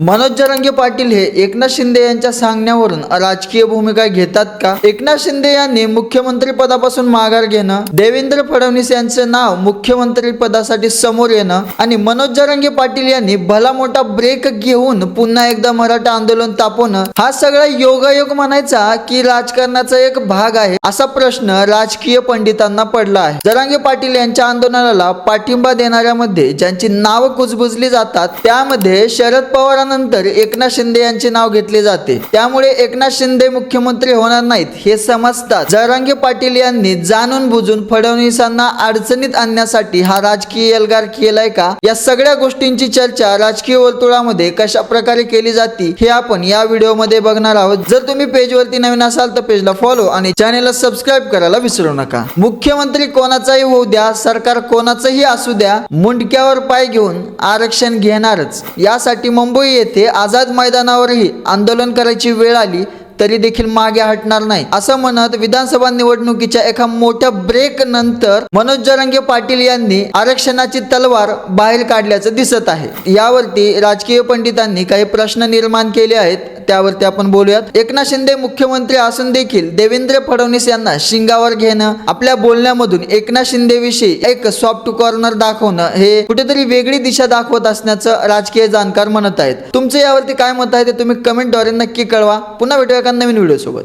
मनोज जरांगे पाटील हे एकनाथ शिंदे यांच्या सांगण्यावरून राजकीय भूमिका घेतात का? एकनाथ शिंदे यांनी मुख्यमंत्री पदापासून माघार घेणं, देवेंद्र फडणवीस यांचं नाव मुख्यमंत्री पदासाठी समोर येणं आणि मनोज जरांगे पाटील यांनी भला मोठा ब्रेक घेऊन पुन्हा एकदा मराठा आंदोलन तापवणं, हा सगळा योगायोग म्हणायचा की राजकारणाचा एक भाग आहे, असा प्रश्न राजकीय पंडितांना पडला आहे. जरांगे पाटील यांच्या आंदोलनाला पाठिंबा देणाऱ्यामध्ये ज्यांची नाव कुजबुजली जातात त्यामध्ये शरद पवार नंतर एकनाथ शिंदे यांचे नाव घेतले जाते. त्यामुळे एकनाथ शिंदे मुख्यमंत्री होणार नाहीत हे समजतात. जरांगे पाटील यांनी जाणून बुजून फडणवीसांना अडचणीत आणण्यासाठी हा राजकीय एल्गार केलाय का? या सगळ्या गोष्टींची चर्चा राजकीय वर्तुळामध्ये कशा प्रकारे केली जाते हे आपण या व्हिडिओमध्ये बघणार आहोत. जर तुम्ही पेजवरती नवीन असाल तर पेजला फॉलो आणि चॅनेलला सबस्क्राईब करायला विसरू नका. मुख्यमंत्री कोणाचाही होऊ द्या, सरकार कोणाचंही असू द्या, मुंडक्यावर पाय घेऊन आरक्षण घेणारच. यासाठी मुंबई येथे आझाद मैदानावरही आंदोलन करायची वेळ आली तरी देखील मागे हटणार नाही, असं म्हणत विधानसभा निवडणुकीच्या एका मोठ्या ब्रेक नंतर मनोज जरांगे पाटील यांनी आरक्षणाची तलवार बाहेर काढल्याचं दिसत आहे. यावरती राजकीय पंडितांनी काही प्रश्न निर्माण केले आहेत, त्यावरती आपण बोलूयात. एकनाथ शिंदे मुख्यमंत्री असून देखील देवेंद्र फडणवीस यांना शिंगावर घेणं, आपल्या बोलण्यामधून एकनाथ शिंदे विषयी एक सॉफ्ट कॉर्नर दाखवणं हे कुठेतरी वेगळी दिशा दाखवत असण्याचं राजकीय जाणकार म्हणत आहेत. तुमचं यावरती काय मत आहे ते तुम्ही कमेंटद्वारे नक्की कळवा. पुन्हा भेटूया एका नवीन व्हिडिओ सोबत.